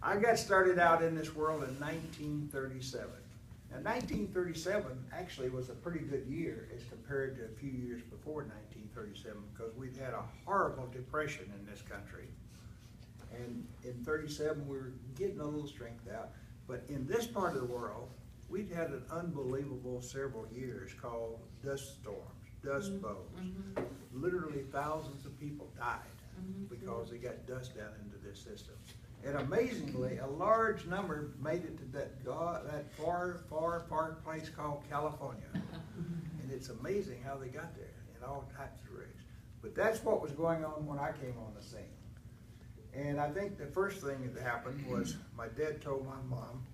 I got started out in this world in 1937. Now 1937 actually was a pretty good year as compared to a few years before 1937 because we'd had a horrible depression in this country. And in 37 we were getting a little strength out. But in this part of the world, we'd had an unbelievable several years called dust storms, dust bows. Literally thousands of people died because they got dust down into their systems. And amazingly, a large number made it to that far, far, far place called California. And it's amazing how they got there in all types of rigs. But that's what was going on when I came on the scene. And I think the first thing that happened was my dad told my mom,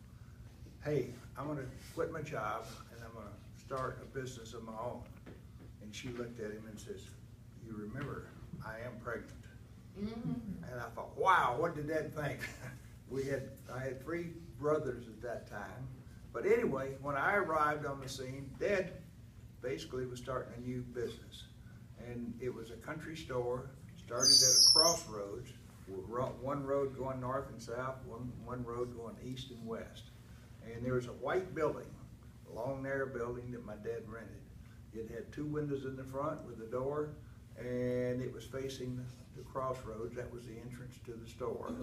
hey, I'm going to quit my job and I'm going to start a business of my own. And she looked at him and says, you remember, I am pregnant. And I thought, wow, what did Dad think? I had 3 brothers at that time. But anyway, when I arrived on the scene, Dad basically was starting a new business. And it was a country store, started at a crossroads, with one road going north and south, one road going east and west. And there was a white building, a long narrow building that my dad rented. It had 2 windows in the front with a door, and it was facing the crossroads. That was the entrance to the store.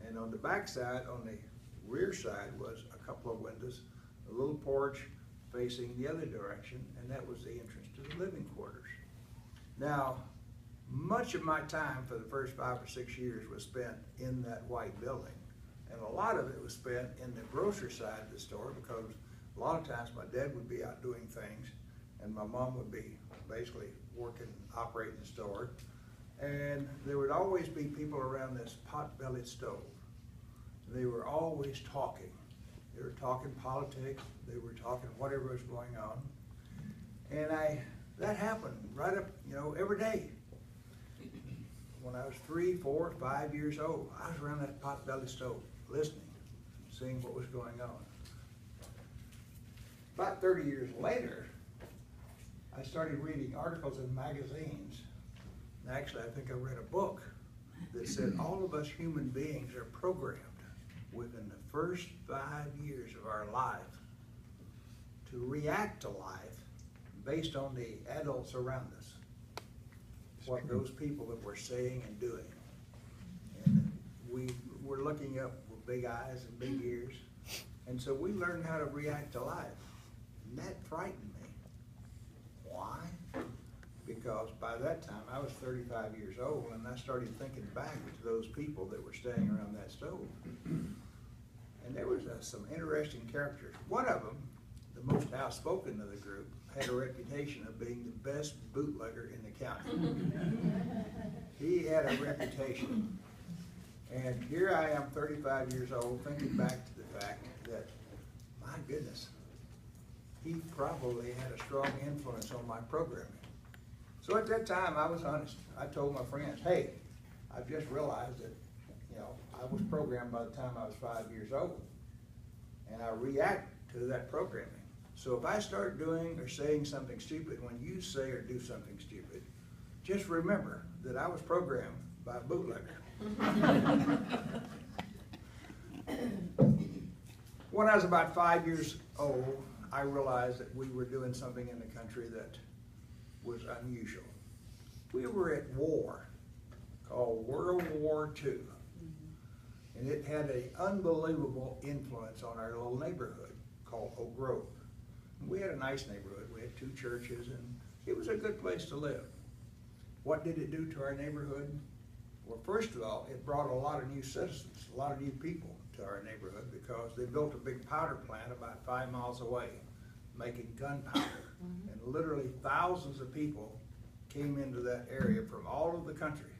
And on the back side, on the rear side, was a couple of windows, a little porch facing the other direction, and that was the entrance to the living quarters. Now, much of my time for the first 5 or 6 years was spent in that white building. And a lot of it was spent in the grocery side of the store because a lot of times my dad would be out doing things and my mom would be basically working, operating the store. And there would always be people around this pot-bellied stove. They were always talking. They were talking politics. They were talking whatever was going on. And that happened right up, every day. When I was 3, 4, 5 years old, I was around that pot-bellied stove, listening, seeing what was going on. About 30 years later, I started reading articles in magazines. And actually, I think I read a book that said all of us human beings are programmed within the first 5 years of our life to react to life based on the adults around us, what those people that we're saying and doing. And we were looking up with big eyes and big ears, and so we learned how to react to life. And that frightened me. Why? Because by that time I was 35 years old and I started thinking back to those people that were staying around that stove. And there was some interesting characters. One of them, the most outspoken of the group, had a reputation of being the best bootlegger in the county. He had a reputation. And here I am, 35 years old, thinking back to the fact that, my goodness, he probably had a strong influence on my programming. So at that time, I was honest. I told my friends, hey, I've just realized that, I was programmed by the time I was 5 years old. And I react to that programming. So if I start doing or saying something stupid, when you say or do something stupid, just remember that I was programmed by a bootlegger. When I was about 5 years old, I realized that we were doing something in the country that was unusual. We were at war called World War II. And it had an unbelievable influence on our little neighborhood called Oak Grove. And we had a nice neighborhood. We had 2 churches, and it was a good place to live. What did it do to our neighborhood? Well, first of all, it brought a lot of new citizens, a lot of new people to our neighborhood because they built a big powder plant about 5 miles away, making gunpowder. And literally thousands of people came into that area from all over the country.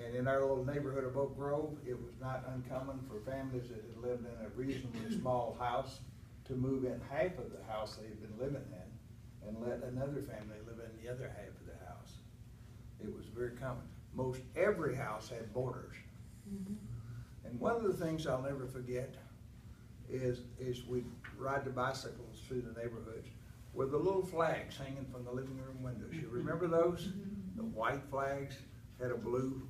And in our little neighborhood of Oak Grove, it was not uncommon for families that had lived in a reasonably small house to move in half of the house they'd been living in and let another family live in the other half of the house. It was very common. Most every house had boarders. And one of the things I'll never forget is we'd ride the bicycles through the neighborhoods with the little flags hanging from the living room windows. You remember those? The white flags had a blue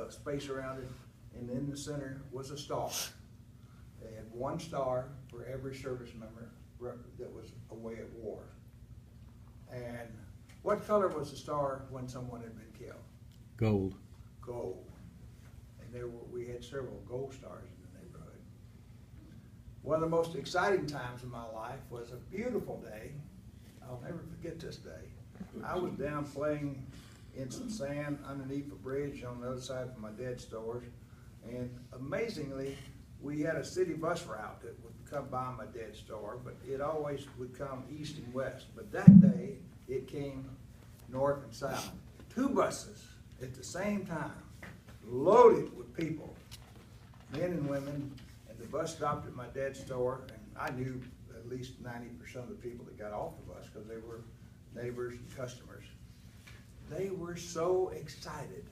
space around it, and in the center was a star. They had one star for every service member that was away at war. And what color was the star when someone had been killed? Gold. Gold. And we had several gold stars in the neighborhood. One of the most exciting times in my life was a beautiful day. I'll never forget this day. I was down playing in some sand underneath a bridge on the other side of my dad's stores, and amazingly, we had a city bus route that would come by my dad's store, but it always would come east and west. But that day, it came north and south. 2 buses at the same time, loaded with people, men and women, and the bus stopped at my dad's store, and I knew at least 90% of the people that got off the bus because they were neighbors and customers. They were so excited.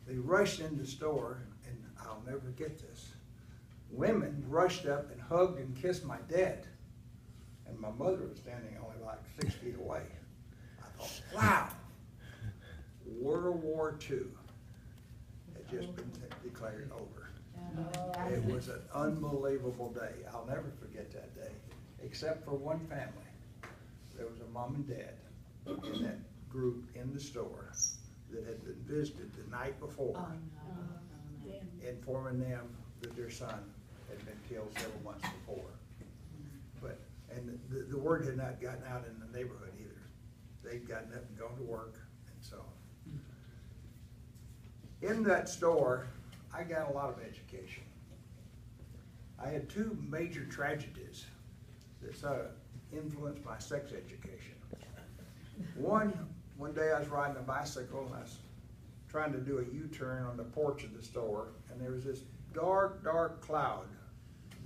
They rushed in the store, and I'll never forget this. Women rushed up and hugged and kissed my dad, and my mother was standing only like 6 feet away. I thought, wow, World War II had just been declared over. It was an unbelievable day. I'll never forget that day, except for one family. There was a mom and dad in that group in the store that had been visited the night before, informing them that their son had been killed several months before. And the word had not gotten out in the neighborhood either. They'd gotten up and gone to work, and so. In that store, I got a lot of education. I had 2 major tragedies that sort of influenced my sex education. One day I was riding a bicycle and I was trying to do a U-turn on the porch of the store, and there was this dark, dark cloud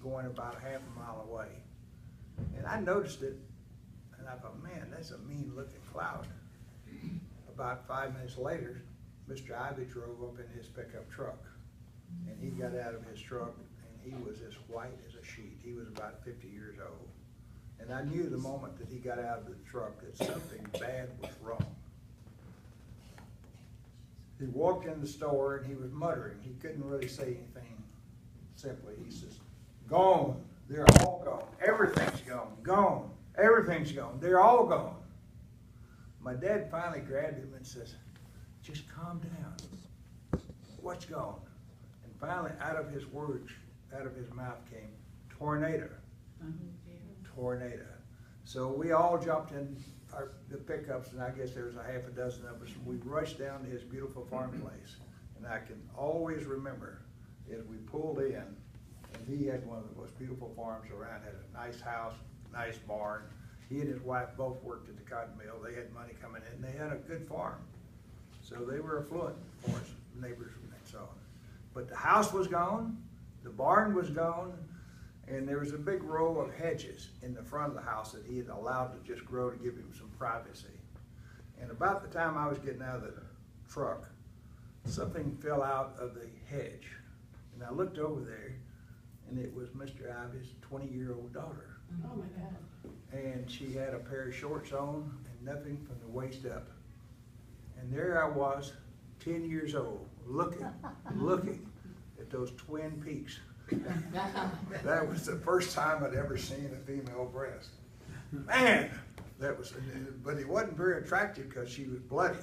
going about a half a mile away. And I noticed it, and I thought, man, that's a mean-looking cloud. About 5 minutes later, Mr. Ivy drove up in his pickup truck, and he got out of his truck, and he was as white as a sheet. He was about 50 years old. And I knew the moment that he got out of the truck that something bad was wrong. He walked in the store and he was muttering. He couldn't really say anything simply. He says, "Gone. They're all gone. Everything's gone. Gone. Everything's gone. They're all gone." My dad finally grabbed him and says, "Just calm down. What's gone?" And finally, out of his words, out of his mouth came, "Tornado." Tornado. So we all jumped in the pickups, and I guess there was a half a dozen of us, and we rushed down to his beautiful farm place. And I can always remember as we pulled in, and he had one of the most beautiful farms around, had a nice house, nice barn. He and his wife both worked at the cotton mill. They had money coming in. They had a good farm. So they were affluent for us, neighbors and so on. But the house was gone, the barn was gone, and there was a big row of hedges in the front of the house that he had allowed to just grow to give him some privacy. And about the time I was getting out of the truck, something fell out of the hedge. And I looked over there, and it was Mr. Ivy's 20-year-old daughter. Oh my God. And she had a pair of shorts on and nothing from the waist up. And there I was, 10 years old, looking at those twin peaks. That was the first time I'd ever seen a female breast. Man, that was, but he wasn't very attractive because she was bloody.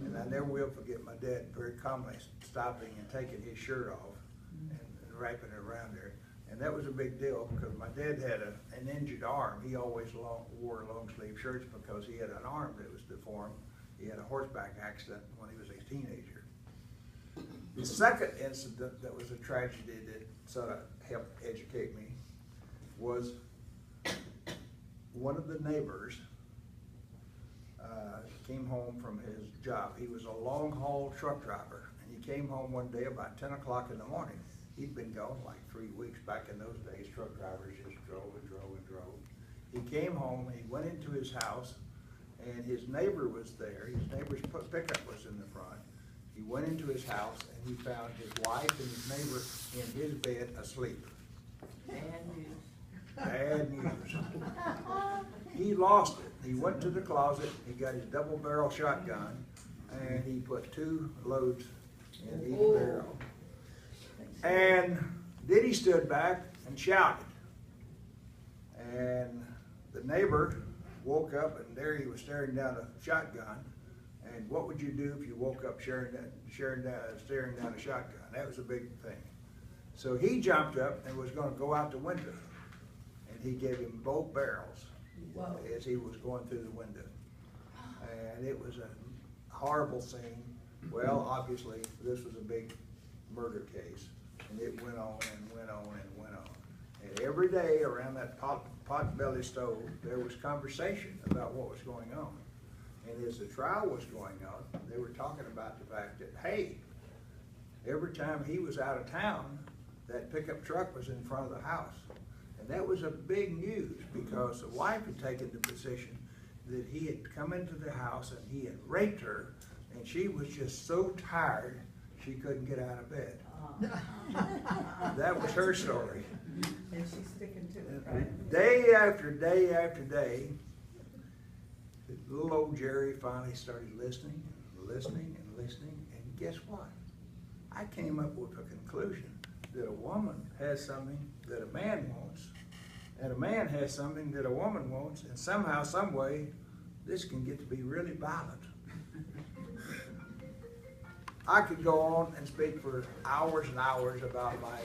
And I never will forget my dad very calmly stopping and taking his shirt off and wrapping it around her. And that was a big deal because my dad had an injured arm. He always wore long sleeve shirts because he had an arm that was deformed. He had a horseback accident when he was a teenager. The second incident that was a tragedy that sort of helped educate me was one of the neighbors came home from his job. He was a long-haul truck driver, and he came home one day about 10 o'clock in the morning. He'd been gone like 3 weeks. Back in those days, truck drivers just drove and drove and drove. He came home, he went into his house, and his neighbor was there. His neighbor's pickup was in the front. He went into his house, and he found his wife and his neighbor in his bed asleep. Bad news. Bad news. He lost it. He went to the closet, he got his double-barrel shotgun, and he put 2 loads in each barrel. And then he stood back and shouted. And the neighbor woke up, and there he was staring down a shotgun. And what would you do if you woke up staring down a shotgun? That was a big thing. So he jumped up and was going to go out the window. And he gave him both barrels as he was going through the window. And it was a horrible scene. Well, obviously, this was a big murder case. And it went on and went on and went on. And every day around that pot-belly stove, there was conversation about what was going on. And as the trial was going on, they were talking about the fact that, hey, every time he was out of town, that pickup truck was in front of the house. And that was a big news because the wife had taken the position that he had come into the house and he had raped her, and she was just so tired she couldn't get out of bed. That was her story. And she's sticking to it, right? Day after day after day, little old Jerry finally started listening and listening and listening, and guess what? I came up with a conclusion that a woman has something that a man wants, and a man has something that a woman wants, and somehow, some way, this can get to be really violent. I could go on and speak for hours and hours about my